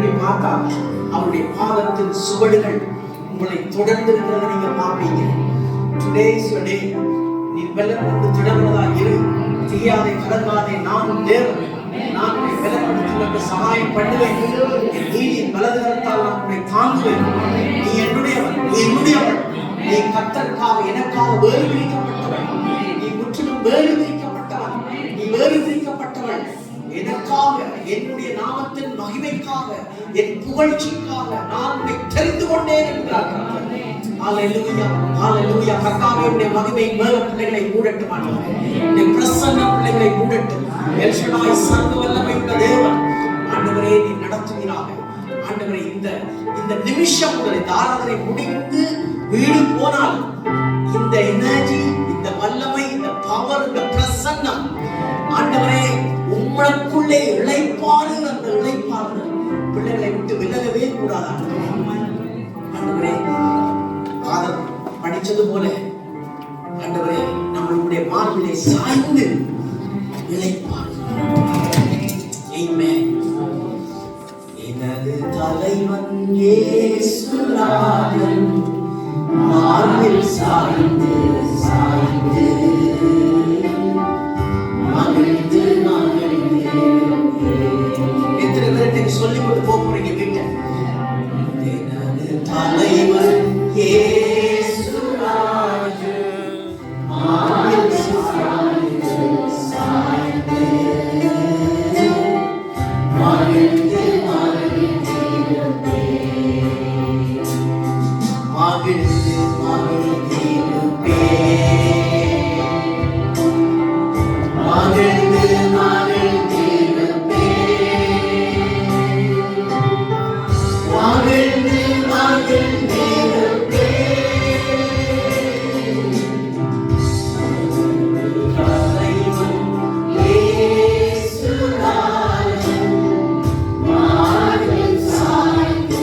திரும்பி பார்த்தா அவருடைய பாதத்தின் சுவடுகள் உங்களை தொடர்ந்து இருக்கிறத நீங்க பார்ப்பீங்க. Today is your day. நீ பலன் கொண்டு திடமனதா இரு. தீயாதே, கலங்காதே. நான் தேவன். நான் உன்னை பலப்படுத்துவதற்கு சகாயம் பண்ணுவேன். என் நீதியின் வலது கரத்தால் நான் உன்னை தாங்குவேன். நீ என்னுடையவன், நீ என்னுடையவன். நீ கர்த்தருக்காக எனக்காக வேறு பிரிக்கப்பட்டவன். நீ முற்றிலும் வேறு பிரிக்கப்பட்டவன். நீ வேறு பிரிக்கப்பட்டவன். எனக்காக, என்னுடைய நாமத்தின் மகிமைக்காக, என் புகழ்ச்சிக்காக நான் உன்னை தெரிந்து கொண்டேன் என்கிறார். ஹalleluya, ஹalleluya. கர்த்தாவே, உம்முடைய மகிமை மேல பிள்ளைகளை மூடட்டும் ஆண்டவரே. உம்முடைய பிரசன்னம் பிள்ளைகளை மூடட்டும். எல் ஷடாய் சர்வ வல்லமை உள்ள தேவன் ஆண்டவரே, நீ நடத்துவீராக. ஆண்டவரே, இந்த நிமிஷம் முதல் இந்த ஆராதனை முடிந்து வீடு போனால் இந்த எனர்ஜி, இந்த வல்லமை, இந்த பவர், இந்த பிரசன்னம் ஆண்டவரே உங்களுக்குள்ளே இளைப்பாறு. அந்த இளைப்பாறு பிள்ளைகளை விட்டு விலகவே கூடாது ஆண்டவரே. ஆதம் படிச்சது போல ஆண்டவரே நம்மளுடைய மார்பிலே சாய்ந்து இளைப்பாறு. ஆமென். எனது தலைவன் இயேசுராஜன் மார்பில் சாய்ந்து சாய்ந்து மகிழ்ந்து மகிழ்ந்து. எத்தனை பேருக்கு சொல்லிக் கொண்டு போறீங்க வீட்டை? எனது தலைவன் இயேசுராஜன் மார்பில் சாய்ந்து சாய்ந்து மகிழ்ந்து மகிழ்ந்து மகிழ்ந்து மகிழ்ந்திருப்பே. மகிழ்ந்து மகிழ்ந்திருப்பே. மகிழ்ந்து மகிழ்ந்திருப்பே. தலைவன் இயேசுராஜன் மார்பில் சாய்ந்து.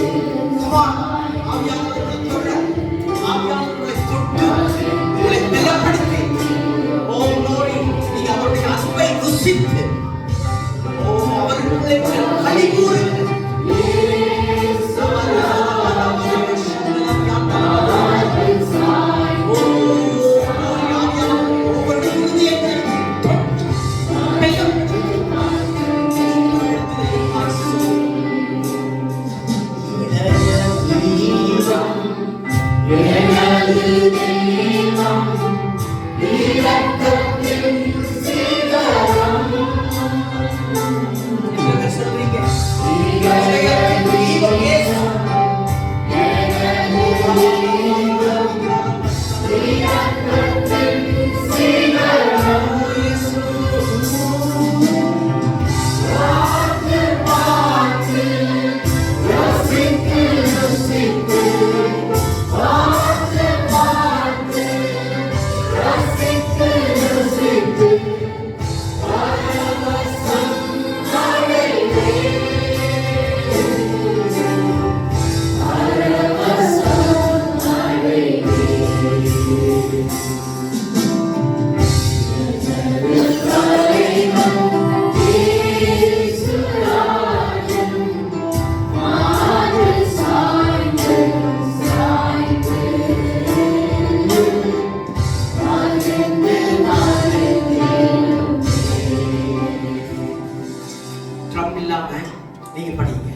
நீங்க படிங்க.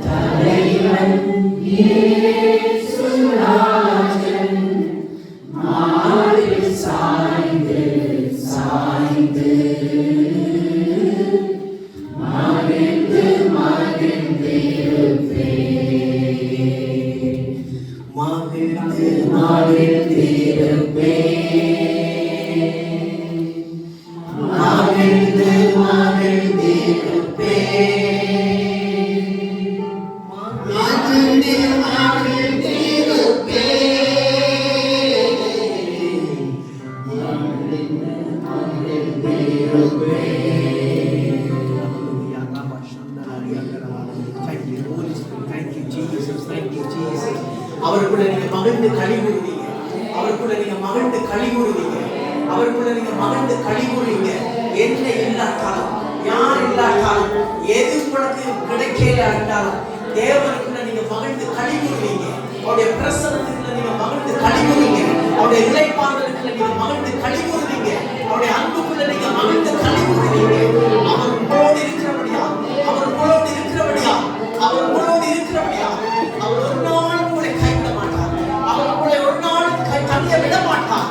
தலைவன் இயேசுராஜன் மார்பில் சாய்ந்து சாய்ந்து மகிழ்ந்து மகிழ்ந்திருப்பே. மகிழ்ந்து மகிழ்ந்திருப்பே. மகிழ்ந்து மகிழ்ந்திருப்பே. மகிழ்ந்து மகிழ்ந்திருப்பே. அவருக்குள்ள நீங்க மகிழ்ந்து களி கூறுவீங்க. அவருக்குள்ள நீங்க மகிழ்ந்து களி கூறுவீங்க. அவருக்குள்ள நீங்க மகிழ்ந்து களி கூறுவீங்க. என்ன இல்லாட்டாலும், யார் இல்லாட்டாலும், எது உங்களுக்கு கிடைக்கல என்றாலும் தேவனுக்குள்ள நீங்க மகிழ்ந்து களி கூறுவீங்க. அவருடைய பிரசன்னத்துக்குள்ள நீங்க மகிழ்ந்து களி கூறுவீங்க. அவருடைய இளைப்பாறுதலுக்குள்ள நீங்க மகிழ்ந்து களி கூறுவீங்க. அவருடைய அன்புக்குள்ள நீங்க மகிழ்ந்து களி கூறுவீங்க. அவர் உங்களோடு இருக்கிறபடியா, அவர் உங்களோடு இருக்கிறபடியா, அவர் உங்களோடு இருக்கிறபடியா, அவர் ஒரு நாள் உங்களை கைவிட மாட்டார். அவர் உங்களை ஒரு நாள் தனிய விட மாட்டார்.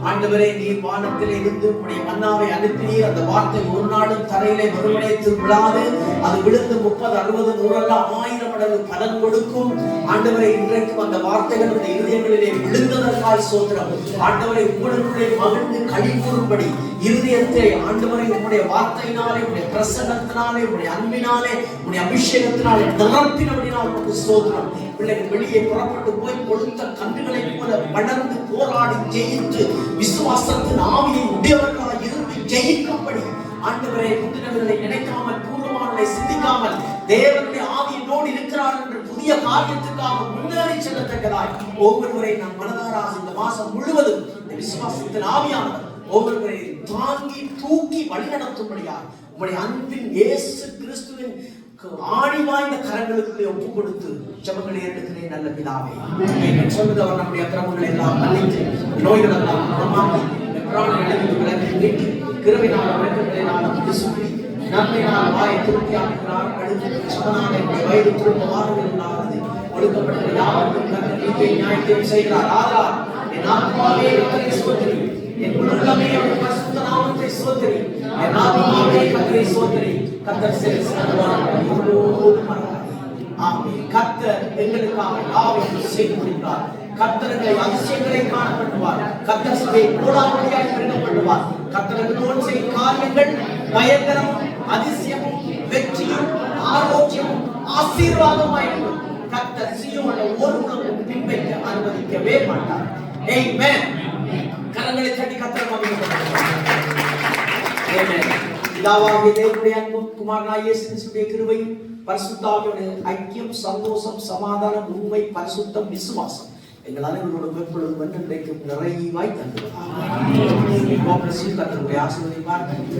ஆண்டவரே, நீர் வானத்தில் இருந்து உம்முடைய மன்னாவை அனுப்பினீர். அந்த வார்த்தை ஒரு நாளும் தரையிலே மறுமடைத்து விழாது. அது விழுந்து 30, 60, 100 1000 மடங்கு பலன் கொடுக்கும். ஆண்டவரே, இன்றைக்கும் அந்த வார்த்தைகள் இந்த இருதயங்களிலே விழுந்ததற்காய் ஸ்தோத்திரம். ஆண்டவரை, உங்களுக்குள்ளே மகிழ்ந்து களி கூறும்படி இருதயத்தை ஆண்டவரை உம்முடைய வார்த்தையினாலே, உம்முடைய பிரசன்னத்தினாலே, உம்முடைய அன்பினாலே, உம்முடைய அபிஷேகத்தினாலே நிரப்பினபடினால் உமக்கு ஸ்தோத்திரம். பிள்ளைகள் வெளியே புறப்பட்டு போய் கொடுத்த கன்றுகளை போல வளர்ந்து போராடி ஜெயித்து விசுவாசத்தின் ஆவியை உடையவர்களாய் இருந்து ஜெயிக்கும்படி ஆண்டவரே, முந்தினவர்களை நினைக்காமல் பூர்வமானவர்களை சிந்திக்காமல் தேவனுடைய ஆவியினோடு இருக்கிறார் என்ற புதிய காரியத்துக்காக முன்னேறி செல்லத்தக்கதாய் ஒவ்வொருவரை நான் மனதாராக இந்த மாசம் முழுவதும் இந்த விசுவாசத்தின் ஆவியானவர் ஒவ்வொருவரை தாங்கி தூக்கி வழிநடத்தும்படியார் உங்களுடைய அன்பின் இயேசு கிறிஸ்துவின் ஆணி வாய்ந்த கரங்களுக்குள்ளே ஒப்பு கொடுத்து ஜெபங்களை எடுக்கிறேன் நல்ல பிதாவே. சொன்னதவர் நம்முடைய அக்கிரமங்களை எல்லாம் மன்னித்து நோய்கள் எல்லாம் குணமாக்கி பிராணங்களை விலக்கி நீட்டி கிருபையினால் இரக்கங்களினால் நமக்கு சுற்றி நன்மையினால் வாயை திருப்தியாக்குகிறார். அடுத்து சமனான வயது திரும்ப வாருங்கள் ஒடுக்கப்பட்ட யாவருக்கும் கர்த்தர் நீதியை நியாயத்தையும் செய்கிறார். ஆதலால் என் ஆத்மாவே கர்த்தரை ஸ்தோத்திரி, என் உள்ளமே அவருடைய பரிசுத்த நாமத்தை ஸ்தோத்திரி. என் ஆத்மாவே கர்த்தரை ஸ்தோத்திரி. கர்த்தர் கர்த்தர் எங்களுக்காக யாவையும் செய்து முடித்தார். கர்த்தர்களை அதிசயங்களை காணப்படுவார். கர்த்தர் சபையை கூடாமடியாய் பெருகப்படுவார். கர்த்தருக்கு செய்யும் காரியங்கள் பயங்கரம், அதிசயமும், வெற்றியும், ஆரோக்கியமும், ஆசீர்வாதமாயிருக்கும். கர்த்தர் சீயோனை ஒரு உலகம் பின்வைக்க அனுமதிக்கவே மாட்டார். ஆமென். கரங்களை தட்டி கர்த்தரை மகிமைப்படுத்துவோம். ஆமென். பிதாவாகிய தேவனுடைய அன்பும் குமாரனாகிய இயேசு கிறிஸ்துவின் கிருபையும் பரிசுத்த ஆவியோட ஐக்கியம், சந்தோஷம், சமாதானம், உண்மை, பரிசுத்தம், விசுவாசம் எங்கள் அனைவரோடும் எப்பொழுதும் என்றென்றைக்கும் நிறைவாய் தந்துள்ளார். கர்த்தருடைய ஆசீர்வாதம்